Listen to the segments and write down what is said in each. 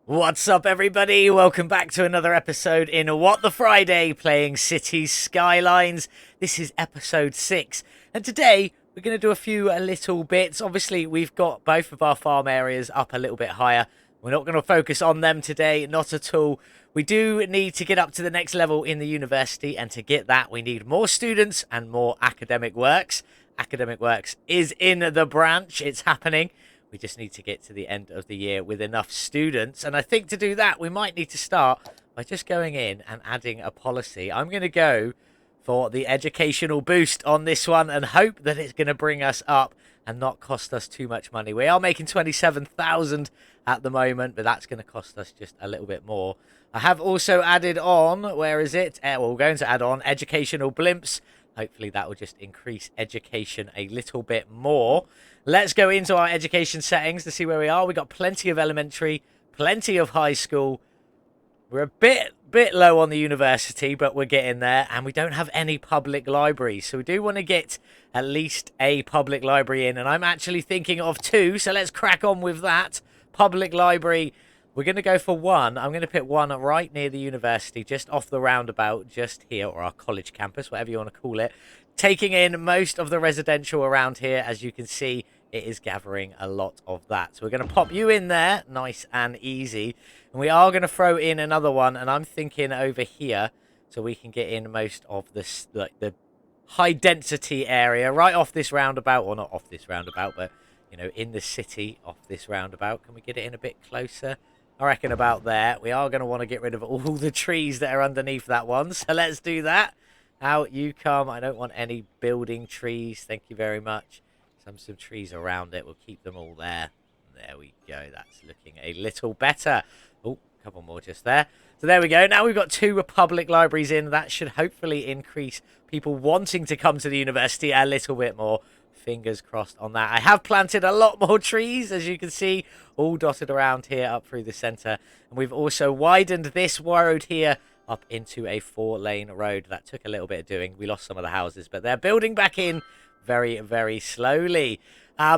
What's up, everybody? Welcome back to another episode in What the Friday, playing Cites Skylines. This is episode 6, and today we're going to do a few little bits. Obviously, we've got both of our farm areas up a little bit higher. We're not going to focus on them today, not at all. We do need to get up to the next level in the university, and to get that, we need more students and more academic works. Academic works is in the branch. It's happening. We just need to get to the end of the year with enough students. And I think to do that, we might need to start by just going in and adding a policy. I'm going to go for the educational boost on this one and hope that it's going to bring us up and not cost us too much money. We are making 27,000 at the moment, but that's going to cost us just a little bit more. I have also added on, where is it? Well, we're going to add on educational blimps. Hopefully that will just increase education a little bit more. Let's go into our education settings to see where we are. We've got plenty of elementary, plenty of high school. We're a bit low on the university, but we're getting there. And we don't have any public libraries. So we do want to get at least a public library in. And I'm actually thinking of 2. So let's crack on with that. Public library. We're going to go for 1. I'm going to put 1 right near the university, just off the roundabout, just here, or our college campus, whatever you want to call it. Taking in most of the residential around here. As you can see, it is gathering a lot of that. So we're going to pop you in there, nice and easy. And we are going to throw in another one, and I'm thinking over here, so we can get in most of this, like the high density area, right off this roundabout, or not off this roundabout, but, you know, in the city off this roundabout. Can we get it in a bit closer? I reckon about there. We are going to want to get rid of all the trees that are underneath that one. So let's do that. Out you come. I don't want any building trees. Thank you very much. Some trees around it. We'll keep them all there. There we go. That's looking a little better. Oh, a couple more just there. So there we go. Now we've got 2 public libraries in. That should hopefully increase people wanting to come to the university a little bit more. Fingers crossed on that. I have planted a lot more trees, as you can see, all dotted around here up through the center. And we've also widened this road here up into a 4-lane road. That took a little bit of doing. We lost some of the houses, but they're building back in very, very slowly.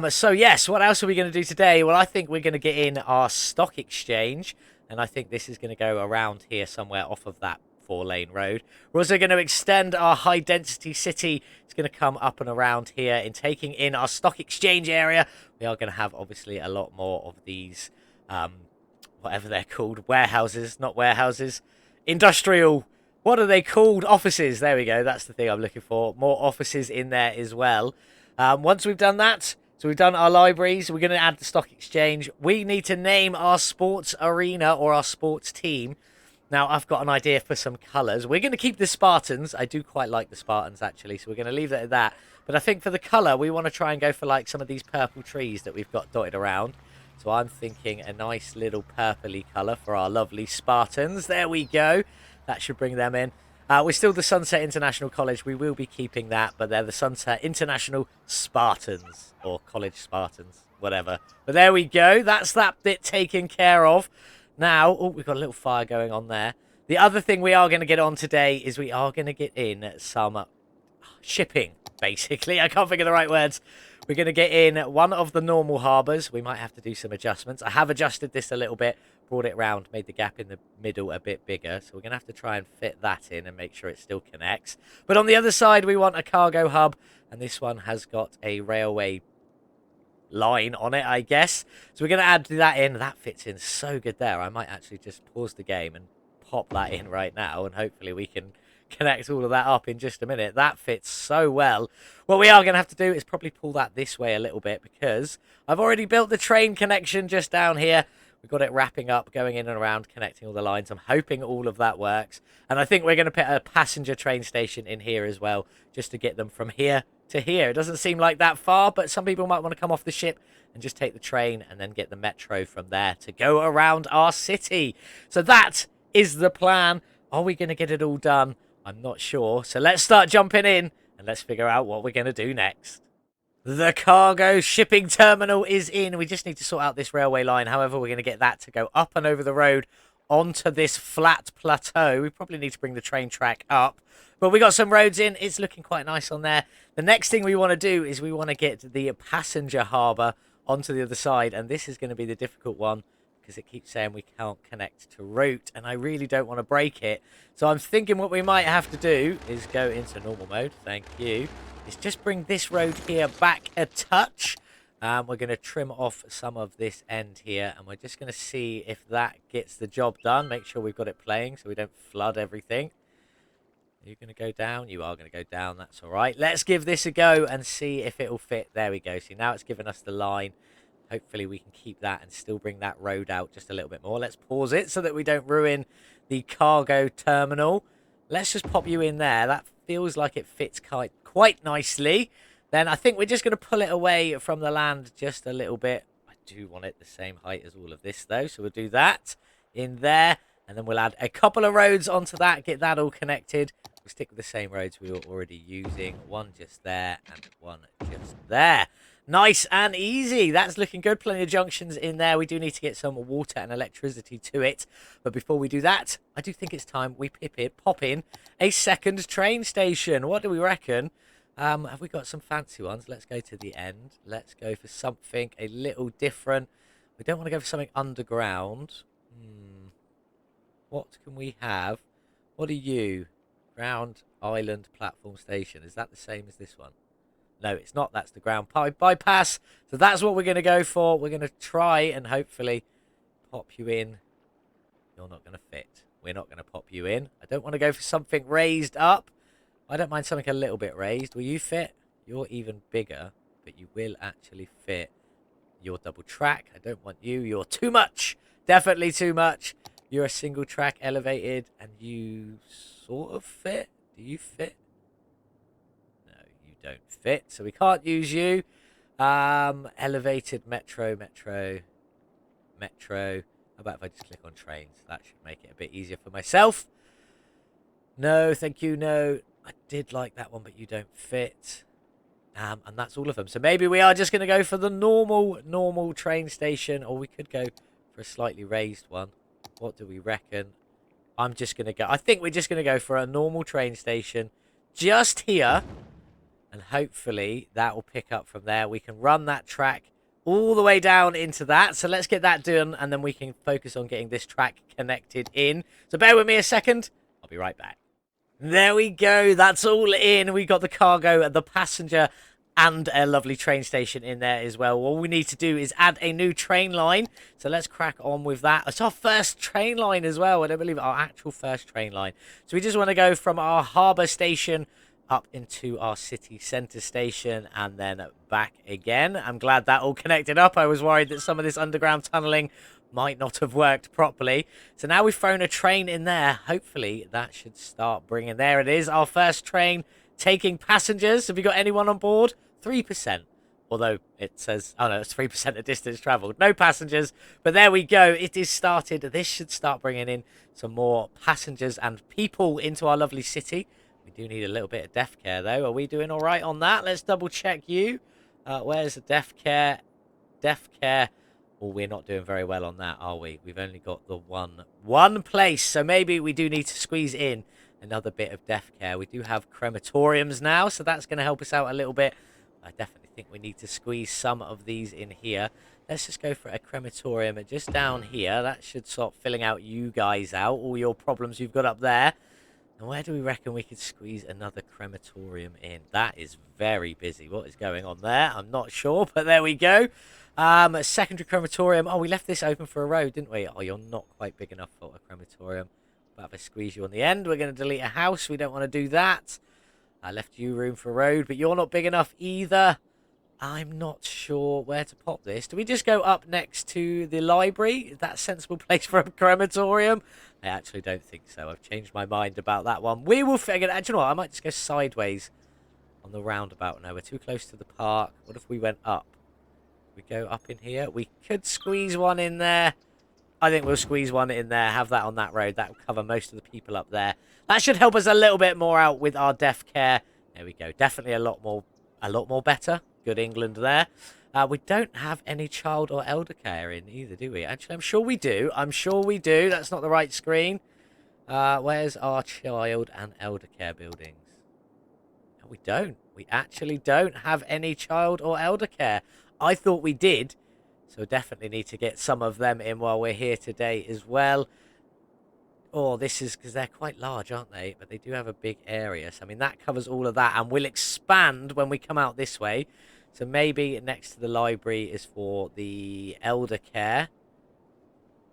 So yes, what else are we going to do today? Well, I think we're going to get in our stock exchange, and I think this is going to go around here somewhere off of that 4-lane road. We're also going to extend our high density city. It's going to come up and around here in taking in our stock exchange area. We are going to have obviously a lot more of these, whatever they're called, warehouses, not warehouses, industrial, what are they called? Offices. There we go. That's the thing I'm looking for. More offices in there as well. Once we've done that, so we've done our libraries, we're going to add the stock exchange. We need to name our sports arena or our sports team. Now, I've got an idea for some colours. We're going to keep the Spartans. I do quite like the Spartans, actually, so we're going to leave it at that. But I think for the colour, we want to try and go for, like, some of these purple trees that we've got dotted around. So I'm thinking a nice little purpley colour for our lovely Spartans. There we go. That should bring them in. We're still the Sunset International College. We will be keeping that, but they're the Sunset International Spartans, or College Spartans, whatever. But there we go. That's that bit taken care of. Now, oh, we've got a little fire going on there. The other thing we are going to get on today is we are going to get in some shipping, basically. I can't think of the right words. We're going to get in one of the normal harbours. We might have to do some adjustments. I have adjusted this a little bit, brought it round, made the gap in the middle a bit bigger. So we're going to have to try and fit that in and make sure it still connects. But on the other side, we want a cargo hub. And this one has got a railway line on it, I guess. So we're going to add that in. That fits in so good there. I might actually just pause the game and pop that in right now, and hopefully we can connect all of that up in just a minute. That fits so well. What we are going to have to do is probably pull that this way a little bit, because I've already built the train connection just down here. We've got it wrapping up, going in and around, connecting all the lines. I'm hoping all of that works. And I think we're going to put a passenger train station in here as well, just to get them from here to here. It doesn't seem like that far, but some people might want to come off the ship and just take the train and then get the metro from there to go around our city. So that is the plan. Are we going to get it all done? I'm not sure. So let's start jumping in and let's figure out what we're going to do next. The cargo shipping terminal is in. We just need to sort out this railway line. However, we're going to get that to go up and over the road onto this flat plateau. We probably need to bring the train track up. But we got some roads in. It's looking quite nice on there. The next thing we want to do is we want to get the passenger harbour onto the other side. And this is going to be the difficult one, because it keeps saying we can't connect to route, and I really don't want to break it. So I'm thinking what we might have to do is go into normal mode. Thank you. Is just bring this road here back a touch. We're going to trim off some of this end here, and we're just going to see if that gets the job done. Make sure we've got it playing so we don't flood everything. Are you going to go down? You are going to go down. That's all right. Let's give this a go and see if it will fit. There we go. See, now it's given us the line. Hopefully we can keep that and still bring that road out just a little bit more. Let's pause it so that we don't ruin the cargo terminal. Let's just pop you in there. That feels like it fits quite nicely. Then I think we're just going to pull it away from the land just a little bit. I do want it the same height as all of this, though. So we'll do that in there. And then we'll add a couple of roads onto that. Get that all connected. We'll stick with the same roads we were already using. One just there and one just there. Nice and easy. That's looking good. Plenty of junctions in there. We do need to get some water and electricity to it. But before we do that, I do think it's time we pop in a second train station. What do we reckon? Have we got some fancy ones? Let's go to the end. Let's go for something a little different. We don't want to go for something underground. What can we have? What are you? Ground Island Platform Station. Is that the same as this one? No, it's not. That's the ground bypass. So that's what we're going to go for. We're going to try and hopefully pop you in. You're not going to fit. We're not going to pop you in. I don't want to go for something raised up. I don't mind something a little bit raised. Will you fit? You're even bigger, but you will actually fit. You're double track. I don't want you. You're too much. Definitely too much. You're a single track elevated, and you sort of fit. Do you fit? No, you don't fit. So we can't use you. Elevated metro. How about if I just click on trains? That should make it a bit easier for myself. No, thank you. No, I did like that one, but you don't fit. And that's all of them. So maybe we are just going to go for the normal train station, or we could go for a slightly raised one. What do we reckon? I'm just going to go. I think we're just going to go for a normal train station just here. And hopefully that will pick up from there. We can run that track all the way down into that. So let's get that done. And then we can focus on getting this track connected in. So bear with me a second. I'll be right back. There we go. That's all in. We got the cargo, the passenger, and a lovely train station in there as well. All we need to do is add a new train line. So let's crack on with that. It's our first train line as well. I don't believe it, our actual first train line. So we just want to go from our harbour station up into our city centre station and then back again. I'm glad that all connected up. I was worried that some of this underground tunnelling might not have worked properly. So now we've thrown a train in there. Hopefully that should start bringing. There it is, our first train taking passengers. Have you got anyone on board? 3%. Although it says, oh no, it's 3% of distance travelled. No passengers. But there we go. It is started. This should start bringing in some more passengers and people into our lovely city. We do need a little bit of death care, though. Are we doing all right on that? Let's double check you. Where's the death care? Death care. Well, we're not doing very well on that, are we? We've only got the one place. So maybe we do need to squeeze in another bit of death care. We do have crematoriums now, so that's going to help us out a little bit. I definitely think we need to squeeze some of these in here. Let's just go for a crematorium just down here. That should start filling out you guys out, all your problems you've got up there. And where do we reckon we could squeeze another crematorium in? That is very busy. What is going on there? I'm not sure, but there we go. A secondary crematorium. Oh, we left this open for a road, didn't we? Oh, you're not quite big enough for a crematorium. But if I squeeze you on the end, we're going to delete a house. We don't want to do that. I left you room for a road, but you're not big enough either. I'm not sure where to pop this. Do we just go up next to the library? Is that a sensible place for a crematorium? I actually don't think so. I've changed my mind about that one. We will figure it out. Do you know what? I might just go sideways on the roundabout. No, we're too close to the park. What if we went up? We go up in here. We could squeeze one in there. I think we'll squeeze one in there. Have that on that road. That will cover most of the people up there. That should help us a little bit more out with our death care. There we go. Definitely a lot more better. Good England there. We don't have any child or elder care in either, do we? Actually, I'm sure we do. I'm sure we do. That's not the right screen. Where's our child and elder care buildings? No, we don't. We actually don't have any child or elder care. I thought we did, So we definitely need to get some of them in while we're here today as well. Oh, this is because they're quite large, aren't they? But they do have a big area. So, I mean, that covers all of that. And we'll expand when we come out this way. So maybe next to the library is for the elder care.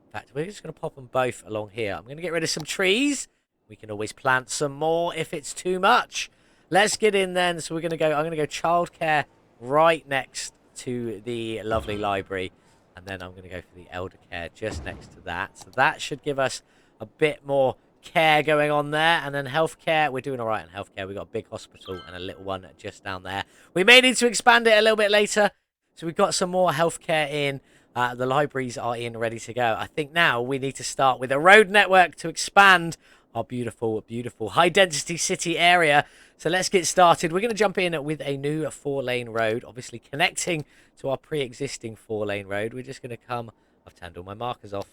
In fact, we're just going to pop them both along here. I'm going to get rid of some trees. We can always plant some more if it's too much. Let's get in then. So we're going to go, I'm going to go childcare right next to the lovely library. And then I'm going to go for the elder care just next to that. So that should give us a bit more care going on there. And then healthcare, we're doing all right in healthcare. We've got a big hospital and a little one just down there. We may need to expand it a little bit later. So we've got some more healthcare in. The libraries are in, ready to go. I think now we need to start with a road network to expand our beautiful, beautiful high-density city area. So let's get started. We're going to jump in with a new 4-lane road, obviously connecting to our pre-existing 4-lane road. We're just going to come... I've turned all my markers off.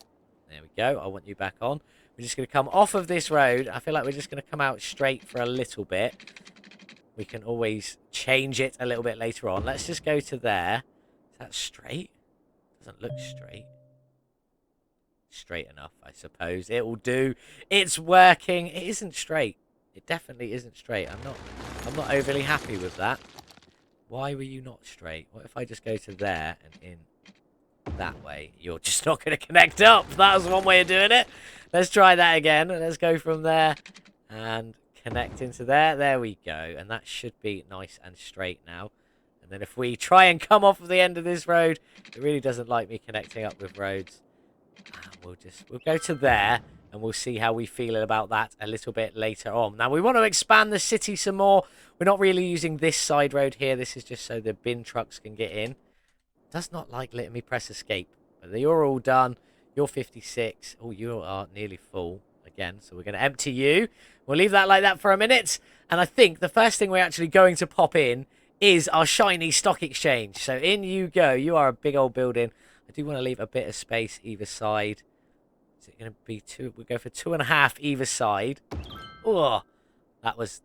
There we go. I want you back on. We're just going to come off of this road. I feel like we're just going to come out straight for a little bit. We can always change it a little bit later on. Let's just go to there. Is that straight? Doesn't look straight. Straight enough, I suppose. It will do. It's working. It isn't straight. It definitely isn't straight. I'm not overly happy with that. Why were you not straight? What if I just go to there and in that way? You're just not going to connect up. That was one way of doing it. Let's try that again. Let's go from there and connect into there. There we go. And that should be nice and straight now. And then if we try and come off of the end of this road, it really doesn't like me connecting up with roads. And we'll go to there and we'll see how we feel about that a little bit later on. Now we want to expand the city some more. We're not really using this side road here. This is just so the bin trucks can get in. Does not like letting me press escape. But you're all done. You're 56. Oh, you are nearly full again. So we're going to empty you. We'll leave that like that for a minute. And I think the first thing we're actually going to pop in is our shiny stock exchange. So in you go. You are a big old building. I do want to leave a bit of space either side. Is it going to be 2? We'll go for 2.5 either side. Oh,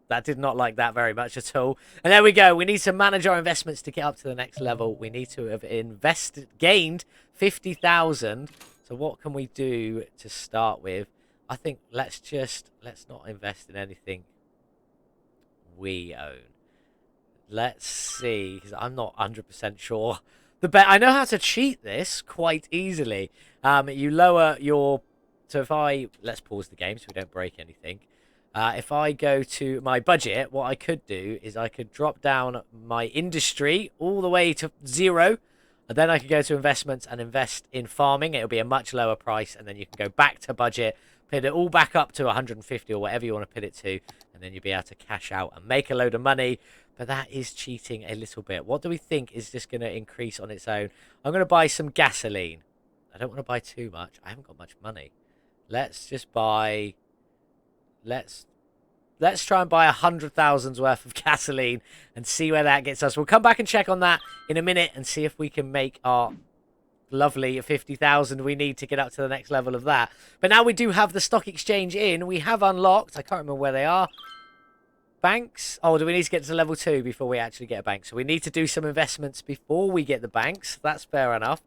that did not like that very much at all. And there we go. We need to manage our investments to get up to the next level. We need to have gained 50,000. So what can we do to start with? I think let's not invest in anything we own. Let's see, because I'm not 100% sure. I know how to cheat this quite easily. You lower your... So if let's pause the game so we don't break anything. If I go to my budget, what I could do is I could drop down my industry all the way to 0. And then I could go to investments and invest in farming. It'll be a much lower price. And then you can go back to budget, put it all back up to 150 or whatever you want to put it to. And then you'll be able to cash out and make a load of money. But that is cheating a little bit. What do we think is just going to increase on its own? I'm going to buy some gasoline. I don't want to buy too much. I haven't got much money. Let's just buy... Let's try and buy 100,000's worth of gasoline and see where that gets us. We'll come back and check on that in a minute and see if we can make our lovely 50,000 we need to get up to the next level of that. But now we do have the stock exchange in. We have unlocked. I can't remember where they are. Banks. Oh, do we need to get to level 2 before we actually get a bank? So we need to do some investments before we get the banks. That's fair enough.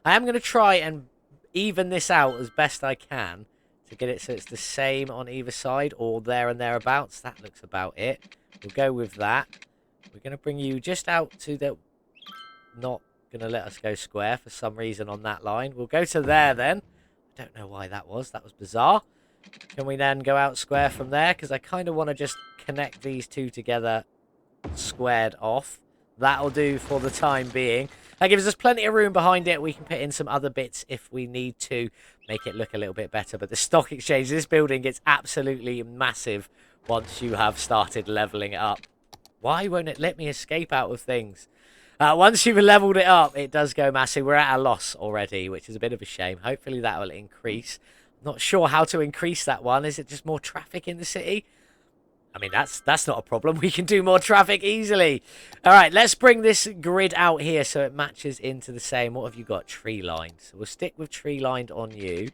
I am going to try and even this out as best I can to get it so it's the same on either side or there and thereabouts. That looks about it. We'll go with that. We're going to bring you just out to the... Not going to let us go square for some reason on that line. We'll go to there then. I don't know why that was. That was bizarre. Can we then go out square from there? Because I kind of want to just connect these two together squared off. That'll do for the time being. That gives us plenty of room behind it. We can put in some other bits if we need to make it look a little bit better. But the stock exchange, this building gets absolutely massive once you have started leveling it up. Why won't it let me escape out of things? Once you've leveled it up, it does go massive. We're at a loss already, which is a bit of a shame. Hopefully that will increase. Not sure how to increase that one. Is it just more traffic in the city? I mean, that's not a problem. We can do more traffic easily. All right, let's bring this grid out here so it matches into the same. What have you got? Tree lined. So we'll stick with tree lined on you.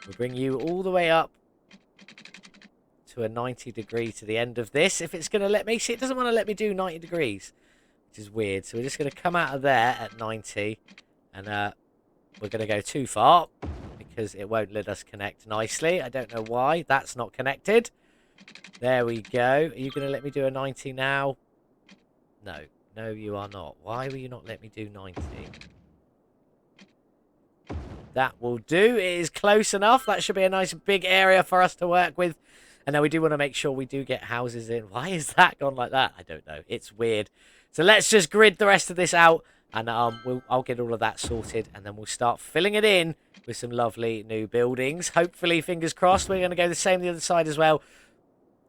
We'll bring you all the way up to a 90 degree to the end of this. If it's going to let me... See, it doesn't want to let me do 90 degrees, which is weird. So we're just going to come out of there at 90 and we're going to go too far because it won't let us connect nicely. I don't know why. That's not connected. There we go. Are you going to let me do a 90 now? No. No, you are not. Why will you not let me do 90? That will do. It is close enough. That should be a nice big area for us to work with. And now we do want to make sure we do get houses in. Why is that gone like that? I don't know. It's weird. So let's just grid the rest of this out. And I'll get all of that sorted. And then we'll start filling it in with some lovely new buildings. Hopefully, fingers crossed, we're going to go the same the other side as well.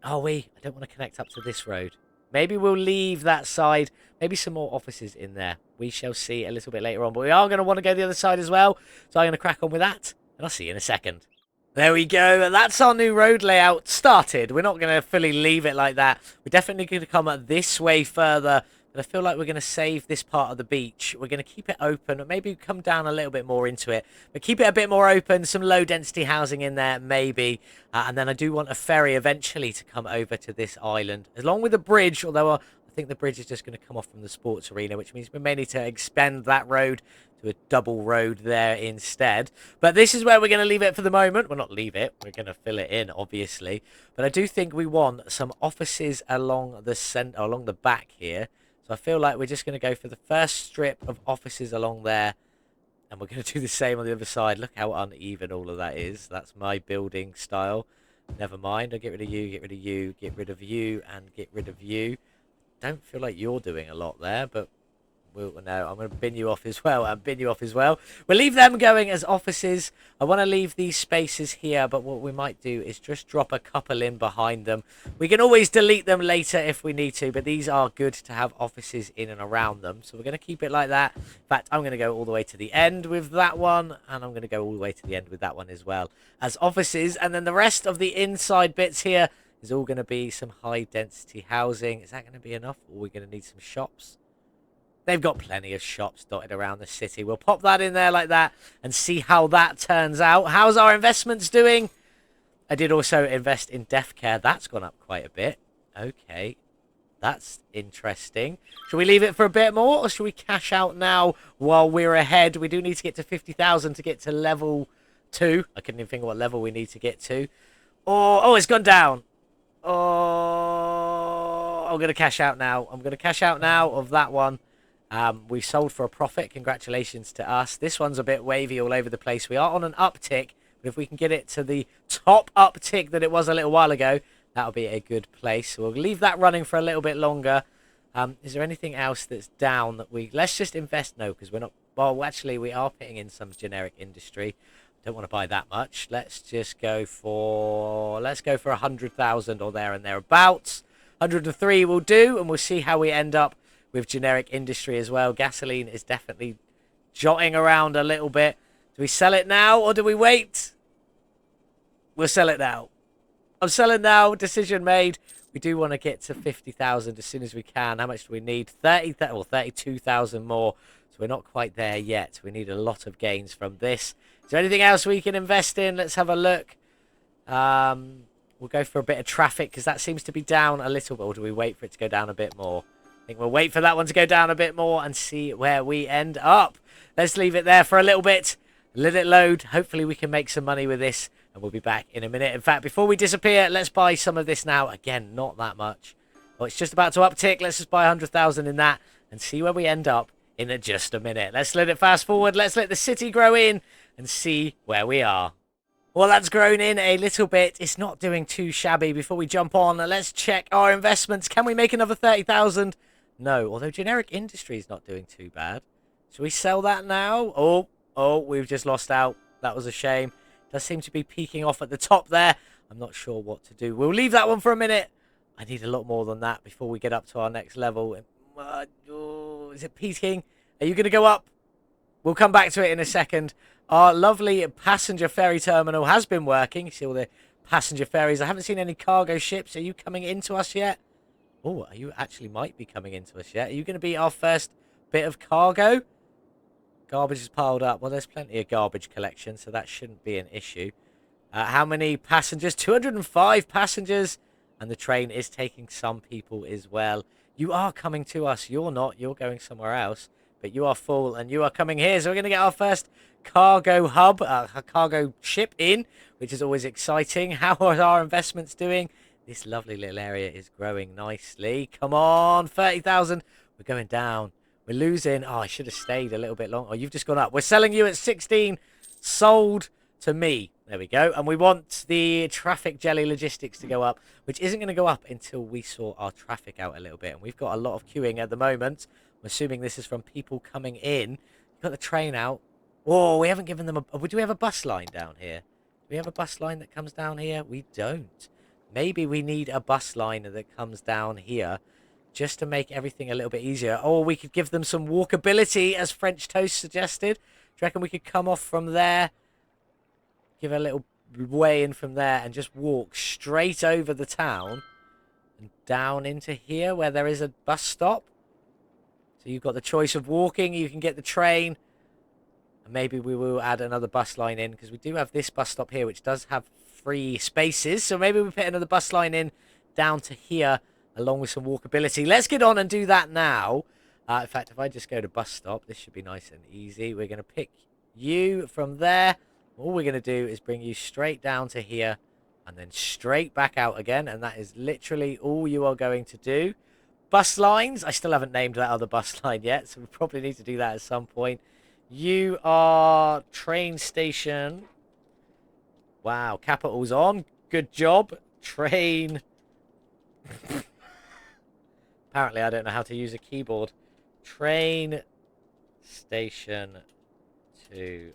Are we? I don't want to connect up to this road. Maybe we'll leave that side. Maybe some more offices in there. We shall see a little bit later on. But we are going to want to go the other side as well. So I'm going to crack on with that. And I'll see you in a second. There we go. That's our new road layout started. We're not going to fully leave it like that. We're definitely going to come this way further. But I feel like we're going to save this part of the beach. We're going to keep it open. Or maybe come down a little bit more into it. But keep it a bit more open. Some low-density housing in there, maybe. And then I do want a ferry eventually to come over to this island. Along with a bridge, although I think the bridge is just going to come off from the sports arena, which means we may need to expand that road to a double road there instead. But this is where we're going to leave it for the moment. Well, not leave it. We're going to fill it in, obviously. But I do think we want some offices along the center, along the back here. So I feel like we're just going to go for the first strip of offices along there. And we're going to do the same on the other side. Look how uneven all of that is. That's my building style. Never mind. I'll get rid of you, get rid of you, get rid of you, and get rid of you. Don't feel like you're doing a lot there, but no, I'm going to bin you off as well and bin you off as well. We'll leave them going as offices. I want to leave these spaces here, but what we might do is just drop a couple in behind them. We can always delete them later if we need to, but these are good to have offices in and around them. So we're going to keep it like that. In fact, I'm going to go all the way to the end with that one, and I'm going to go all the way to the end with that one as well as offices. And then the rest of the inside bits here is all going to be some high-density housing. Is that going to be enough, or are we going to need some shops? They've got plenty of shops dotted around the city. We'll pop that in there like that and see how that turns out. How's our investments doing? I did also invest in death care. That's gone up quite a bit. Okay, that's interesting. Should we leave it for a bit more, or should we cash out now while we're ahead? We do need to get to 50,000 to get to level 2. I couldn't even think of what level we need to get to. Oh, it's gone down. Oh, I'm going to cash out now. I'm going to cash out now of that one. We sold for a profit. Congratulations to us. This one's a bit wavy all over the place. We are on an uptick, but if we can get it to the top uptick that it was a little while ago, that'll be a good place. So we'll leave that running for a little bit longer. Is there anything else that's down that we... Let's just invest. No, because we're not... Well, actually, we are putting in some generic industry. Don't want to buy that much. Let's just go for... Let's go for 100,000 or there and thereabouts. 103 will do, and we'll see how we end up with generic industry as well. Gasoline is definitely jotting around a little bit. Do we sell it now or do we wait? We'll sell it now. I'm selling now. Decision made. We do want to get to 50,000 as soon as we can. How much do we need? 32,000 more. So we're not quite there yet. We need a lot of gains from this. Is there anything else we can invest in? Let's have a look. We'll go for a bit of traffic because that seems to be down a little bit. Or do we wait for it to go down a bit more? I think we'll wait for that one to go down a bit more and see where we end up. Let's leave it there for a little bit. Let it load. Hopefully we can make some money with this. And we'll be back in a minute. In fact, before we disappear, let's buy some of this now. Again, not that much. Well, it's just about to uptick. Let's just buy 100,000 in that and see where we end up in just a minute. Let's let it fast forward. Let's let the city grow in and see where we are. Well, that's grown in a little bit. It's not doing too shabby. Before we jump on, let's check our investments. Can we make another 30,000? No, although generic industry is not doing too bad. Should we sell that now? Oh, we've just lost out. That was a shame. Does seem to be peaking off at the top there. I'm not sure what to do. We'll leave that one for a minute. I need a lot more than that before we get up to our next level. Is it peaking? Are you going to go up? We'll come back to it in a second. Our lovely passenger ferry terminal has been working. You see all the passenger ferries. I haven't seen any cargo ships. Are you coming into us yet? Oh, you actually might be coming into us yet. Are you going to be our first bit of cargo? Garbage is piled up. Well, there's plenty of garbage collection, so that shouldn't be an issue. How many passengers? 205 passengers. And the train is taking some people as well. You are coming to us. You're not. You're going somewhere else. but you are full and you are coming here. So we're going to get our first cargo hub, a cargo ship in, which is always exciting. How are our investments doing? This lovely little area is growing nicely. Come on, 30,000. We're going down. We're losing. Oh, I should have stayed a little bit longer. Oh, you've just gone up. We're selling you at 16. Sold to me. There we go. And we want the traffic jelly logistics to go up, which isn't going to go up until we sort our traffic out a little bit. And we've got a lot of queuing at the moment. I'm assuming this is from people coming in. You've got the train out. Oh, we haven't given them a... Do we have a bus line down here? Do we have a bus line that comes down here? We don't. Maybe we need a bus line that comes down here just to make everything a little bit easier. Or we could give them some walkability, as French Toast suggested. Do you reckon we could come off from there, give a little way in from there, and just walk straight over the town and down into here where there is a bus stop? So you've got the choice of walking, you can get the train, and maybe we will add another bus line in, because we do have this bus stop here, which does have free spaces. So maybe we put another bus line in down to here, along with some walkability. Let's get on and do that now. In fact, if I just go to bus stop, this should be nice and easy. We're going to pick you from there. All we're going to do is bring you straight down to here and then straight back out again. And that is literally all you are going to do. Bus lines. I still haven't named that other bus line yet, so we probably need to do that at some point. You are train station. Wow, capitals on. Good job. Train. Apparently, I don't know how to use a keyboard. Train station to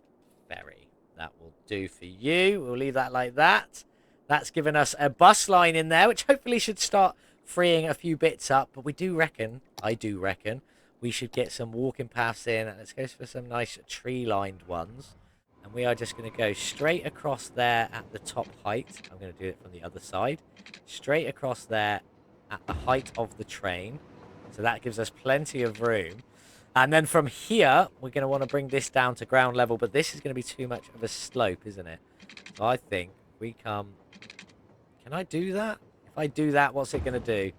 ferry. That will do for you. We'll leave that like that. That's given us a bus line in there, which hopefully should start freeing a few bits up. But we do reckon, I do reckon, we should get some walking paths in. Let's go for some nice tree-lined ones. And we are just going to go straight across there at the top height. I'm going to do it from the other side. Straight across there at the height of the train. So that gives us plenty of room. And then from here, we're going to want to bring this down to ground level. But this is going to be too much of a slope, isn't it? So I think we come... Can I do that? If I do that, what's it going to do?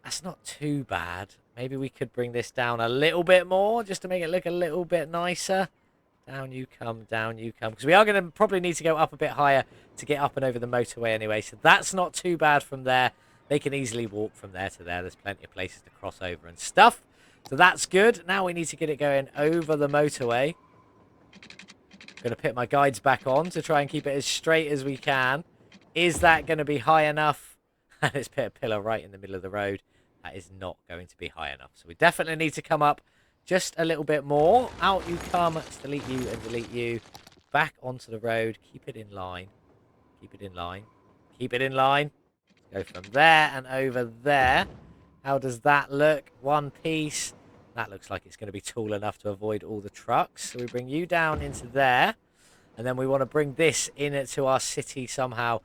That's not too bad. Maybe we could bring this down a little bit more just to make it look a little bit nicer. Down you come, down you come. Because we are going to probably need to go up a bit higher to get up and over the motorway anyway. So that's not too bad from there. They can easily walk from there to there. There's plenty of places to cross over and stuff. So that's good. Now we need to get it going over the motorway. I'm going to put my guides back on to try and keep it as straight as we can. Is that going to be high enough? Let's put a pillar right in the middle of the road. That is not going to be high enough. So we definitely need to come up just a little bit more. Out you come. Let's delete you and delete you. Back onto the road. Keep it in line. Keep it in line. Keep it in line. Go from there and over there. How does that look? One piece. That looks like it's going to be tall enough to avoid all the trucks. So we bring you down into there. And then we want to bring this into our city somehow.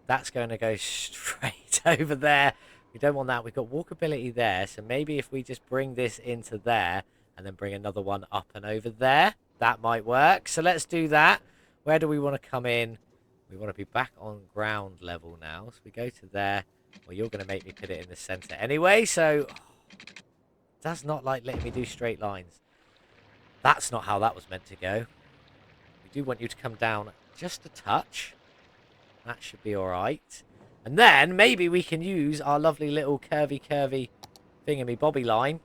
That's going to go straight over there. We don't want that. We've got walkability there. So maybe if we just bring this into there and then bring another one up and over there, that might work. So let's do that. Where do we want to come in? We want to be back on ground level now. So we go to there. Well, you're going to make me put it in the center anyway. So it does not like letting me do straight lines. That's not how that was meant to go. We do want you to come down just a touch. That should be all right. And then maybe we can use our lovely little curvy thingammy-bobby line.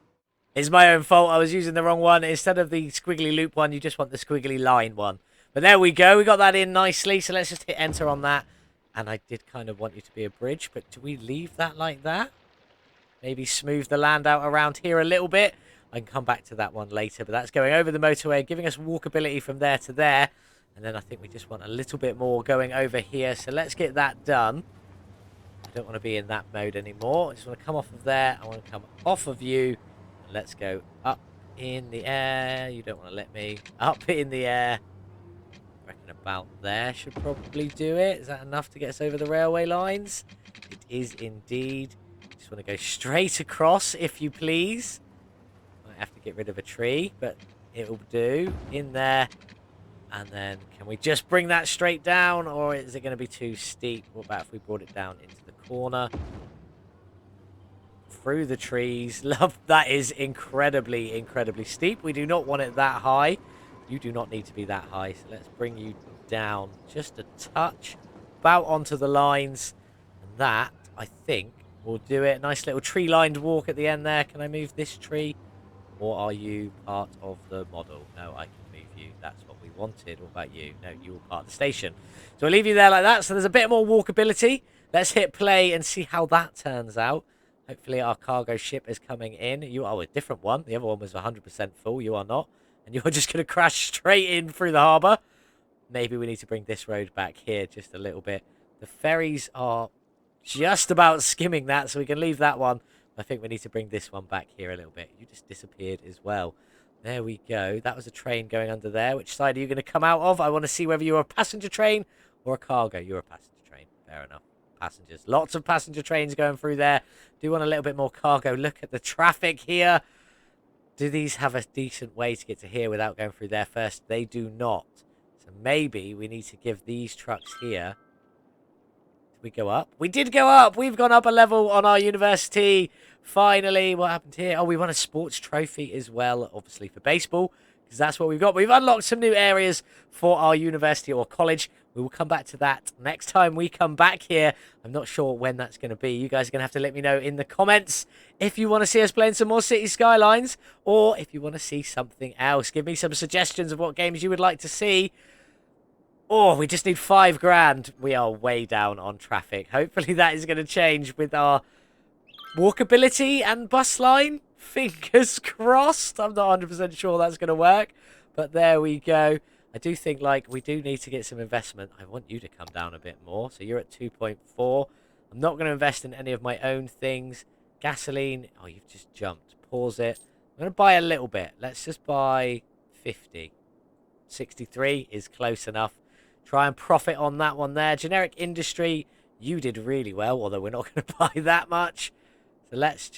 It's my own fault. I was using the wrong one. Instead of the squiggly loop one, you just want the squiggly line one. But there we go. We got that in nicely. So let's just hit enter on that. And I did kind of want you to be a bridge. But do we leave that like that? Maybe smooth the land out around here a little bit. I can come back to that one later. But that's going over the motorway, giving us walkability from there to there. And then I think we just want a little bit more going over here. So let's get that done. I don't want to be in that mode anymore. I just want to come off of there. I want to come off of you. And let's go up in the air. You don't want to let me. Up in the air. I reckon about there should probably do it. Is that enough to get us over the railway lines? It is indeed. Just want to go straight across, if you please. Might have to get rid of a tree, but it'll do. In there. And then, can we just bring that straight down, or is it going to be too steep? What about if we brought it down into the corner? through the trees. Love, that is incredibly, incredibly steep. We do not want it that high. You do not need to be that high. So let's bring you down just a touch, about onto the lines. And that, I think, will do it. Nice little tree-lined walk at the end there. Can I move this tree? Or are you part of the model? No, I can move you. That's what we wanted. What about you? No, you were part of the station. So I'll leave you there like that. So there's a bit more walkability. Let's hit play and see how that turns out. Hopefully our cargo ship is coming in. You are a different one. The other one was 100% full. You are not. And you're just going to crash straight in through the harbour. Maybe we need to bring this road back here just a little bit. The ferries are just about skimming that, so we can leave that one. I think we need to bring this one back here a little bit. You just disappeared as well. There we go. That was a train going under there. Which side are you going to come out of? I want to see whether you're a passenger train or a cargo. You're a passenger train. Fair enough. Passengers. Lots of passenger trains going through there. Do want a little bit more cargo. Look at the traffic here. Do these have a decent way to get to here without going through there first? They do not. So maybe we need to give these trucks here. Did we go up? We did go up. We've gone up a level on our university. Finally, what happened here? Oh, we won a sports trophy as well, obviously, for baseball, because that's what we've got. We've unlocked some new areas for our university or college. We will come back to that next time we come back here. I'm not sure when that's going to be. You guys are going to have to let me know in the comments if you want to see us playing some more Cities Skylines or if you want to see something else. Give me some suggestions of what games you would like to see. Oh, we just need 5 grand. We are way down on traffic. Hopefully that is going to change with our walkability and bus line. Fingers crossed. I'm not 100% sure that's going to work. But there we go. I do think, like, we do need to get some investment. I want you to come down a bit more. So you're at 2.4. I'm not going to invest in any of my own things. Gasoline. Oh, you've just jumped. Pause it. I'm going to buy a little bit. Let's just buy 50. 63 is close enough. Try and profit on that one there. Generic industry. You did really well, although we're not going to buy that much. So let's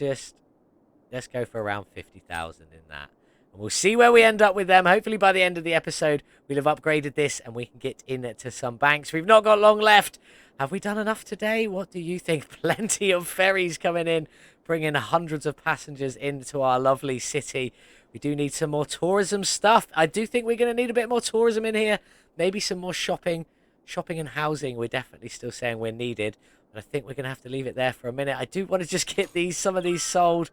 go for around 50,000 in that. And we'll see where we end up with them. Hopefully by the end of the episode, we'll have upgraded this and we can get into some banks. We've not got long left. Have we done enough today? What do you think? Plenty of ferries coming in, bringing hundreds of passengers into our lovely city. We do need some more tourism stuff. I do think we're going to need a bit more tourism in here. Maybe some more shopping. Shopping and housing, we're definitely still saying we're needed. But I think we're going to have to leave it there for a minute. I do want to just get some of these sold.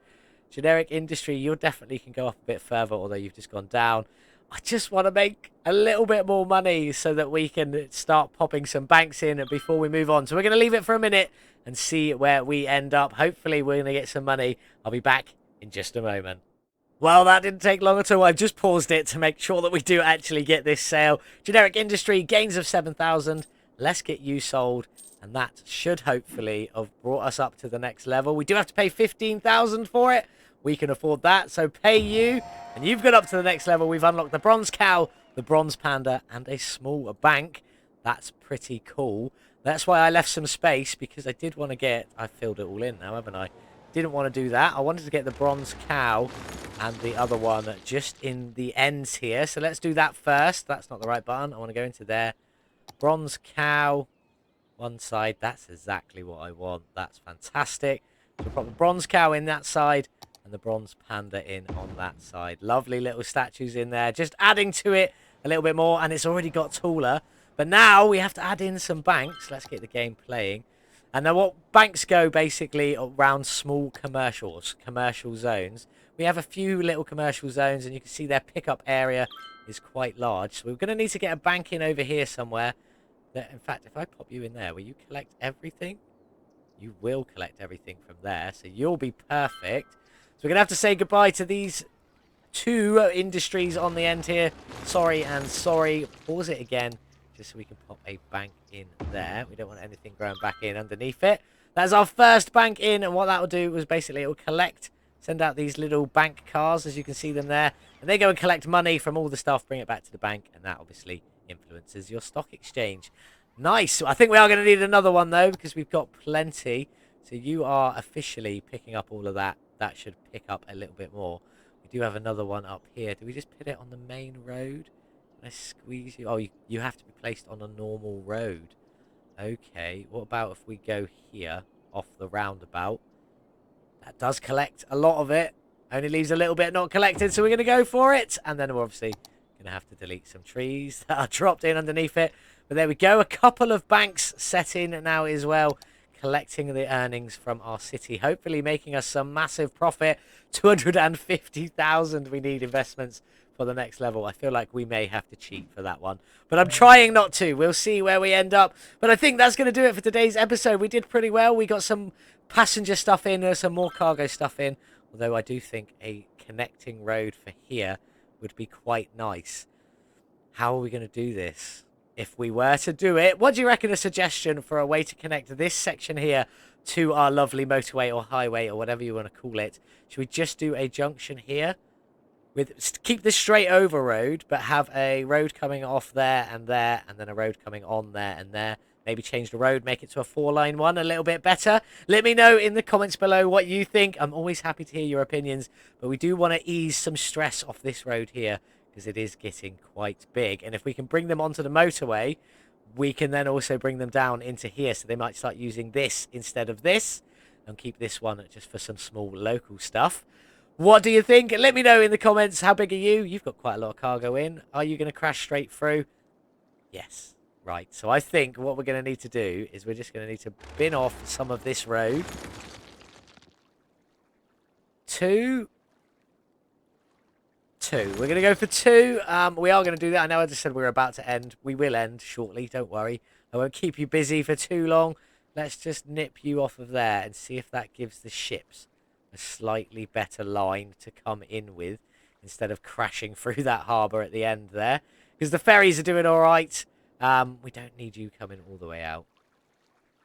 Generic industry, you definitely can go up a bit further, although you've just gone down. I just want to make a little bit more money so that we can start popping some banks in before we move on. So we're going to leave it for a minute and see where we end up. Hopefully we're going to get some money. I'll be back in just a moment. Well, that didn't take long at all. I've just paused it to make sure that we do actually get this sale. Generic industry, gains of 7,000. Let's get you sold. And that should hopefully have brought us up to the next level. We do have to pay 15,000 for it. We can afford that, so pay you. And you've got up to the next level. We've unlocked the bronze cow, the bronze panda, and a small bank. That's pretty cool. That's why I left some space, because I did want to get... I've filled it all in now, haven't I? Didn't want to do that. I wanted to get the bronze cow and the other one just in the ends here. So let's do that first. That's not the right button. I want to go into there. Bronze cow. One side. That's exactly what I want. That's fantastic. So we'll put the bronze cow in that side and the bronze panda in on that side. Lovely little statues in there. Just adding to it a little bit more. And it's already got taller. But now we have to add in some banks. Let's get the game playing. And then what banks go basically around small commercial zones. We have a few little commercial zones, and you can see their pickup area is quite large. So we're going to need to get a bank in over here somewhere. In fact, if I pop you in there, will you collect everything? You will collect everything from there, so you'll be perfect. So we're going to have to say goodbye to these 2 industries on the end here. Sorry and sorry. Pause it again. So we can pop a bank in there. We don't want anything growing back in underneath it. That's our first bank in, and what that will do was basically it will collect, send out these little bank cars, as you can see them there, and they go and collect money from all the stuff, bring it back to the bank, and that obviously influences your stock exchange. Nice. I think we are going to need another one though, because we've got plenty. So you are officially picking up all of that. That should pick up a little bit more. We do have another one up here. Do we just put it on the main road? I squeeze you. Oh, you have to be placed on a normal road. Okay. What about if we go here off the roundabout? That does collect a lot of it. Only leaves a little bit not collected, so we're going to go for it. And then we're obviously going to have to delete some trees that are dropped in underneath it. But there we go. A couple of banks set in now as well, collecting the earnings from our city, hopefully making us some massive profit. 250,000 we need investments for the next level. I feel like we may have to cheat for that one, but I'm trying not to. We'll see where we end up. But I think that's going to do it for today's episode. We did pretty well. We got some passenger stuff in, some more cargo stuff in, although I do think a connecting road for here would be quite nice. How are we going to do this? If we were to do it, what do you reckon a suggestion for a way to connect this section here to our lovely motorway or highway or whatever you want to call it? Should we just do a junction here? Keep this straight over road, but have a road coming off there, and then a road coming on there and there. Maybe change the road, make it to a 4-line one a little bit better. Let me know in the comments below what you think. I'm always happy to hear your opinions, but we do want to ease some stress off this road here because it is getting quite big. And if we can bring them onto the motorway, we can then also bring them down into here. So they might start using this instead of this and keep this one just for some small local stuff. What do you think? Let me know in the comments. How big are you? You've got quite a lot of cargo in. Are you going to crash straight through? Yes. Right. So I think what we're going to need to do is we're just going to need to bin off some of this road. 2. We're going to go for 2. We are going to do that. I know I just said we were about to end. We will end shortly. Don't worry. I won't keep you busy for too long. Let's just nip you off of there and see if that gives the ships a slightly better line to come in with instead of crashing through that harbour at the end there. Because the ferries are doing all right. We don't need you coming all the way out.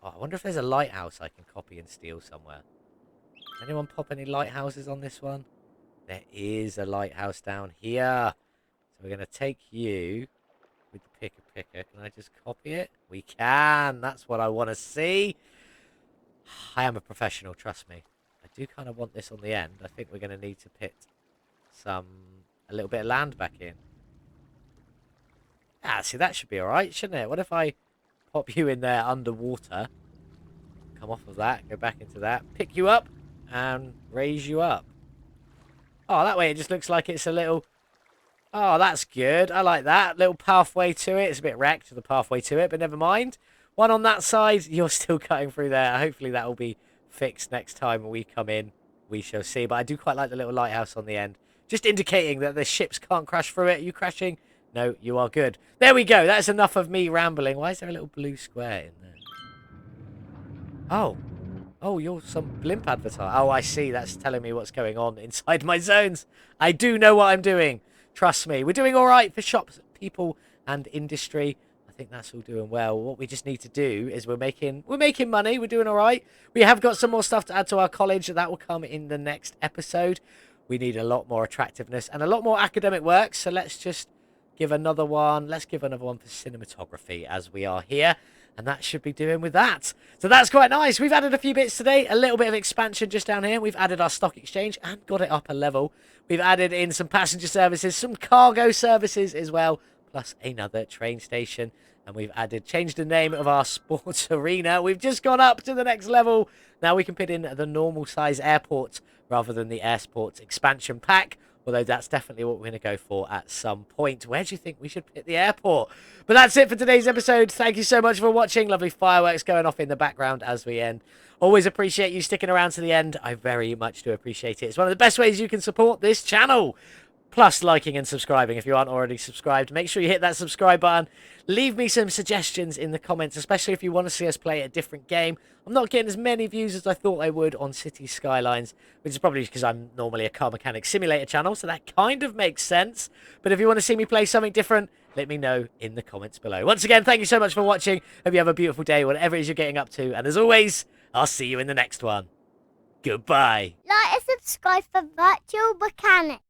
Oh, I wonder if there's a lighthouse I can copy and steal somewhere. Anyone pop any lighthouses on this one? There is a lighthouse down here. So we're going to take you with the picker. Can I just copy it? We can. That's what I want to see. I am a professional, trust me. I do kind of want this on the end. I think we're going to need to put a little bit of land back in. Ah, see, that should be all right, shouldn't it? What if I pop you in there underwater? Come off of that, go back into that, pick you up, and raise you up. Oh, that way it just looks like it's a little... Oh, that's good. I like that. Little pathway to it. It's a bit wrecked, the pathway to it, but never mind. One on that side. You're still cutting through there. Hopefully that will be fixed next time when we come in. We shall see. But I do quite like the little lighthouse on the end. Just indicating that the ships can't crash through it. Are you crashing? No, you are good. There we go. That's enough of me rambling. Why is there a little blue square in there? Oh. Oh, you're some blimp advertiser. Oh, I see. That's telling me what's going on inside my zones. I do know what I'm doing. Trust me. We're doing all right for shops, people, and industry. I think that's all doing well. What we just need to do is we're making money. We're doing all right. We have got some more stuff to add to our college. That will come in the next episode. We need a lot more attractiveness and a lot more academic work. So let's just give another one. Let's give another one for cinematography as we are here. And that should be doing with that. So that's quite nice. We've added a few bits today. A little bit of expansion just down here. We've added our stock exchange and got it up a level. We've added in some passenger services, some cargo services as well, plus another train station. And we've changed the name of our sports arena. We've just gone up to the next level. Now we can put in the normal size airport rather than the air sports expansion pack. Although that's definitely what we're going to go for at some point. Where do you think we should put the airport? But that's it for today's episode. Thank you so much for watching. Lovely fireworks going off in the background as we end. Always appreciate you sticking around to the end. I very much do appreciate it. It's one of the best ways you can support this channel. Plus liking and subscribing if you aren't already subscribed. Make sure you hit that subscribe button. Leave me some suggestions in the comments, especially if you want to see us play a different game. I'm not getting as many views as I thought I would on Cites Skylines, which is probably because I'm normally a car mechanic simulator channel, so that kind of makes sense. But if you want to see me play something different, let me know in the comments below. Once again, thank you so much for watching. Hope you have a beautiful day, whatever it is you're getting up to. And as always, I'll see you in the next one. Goodbye. Like and subscribe for Virtual Mechanic.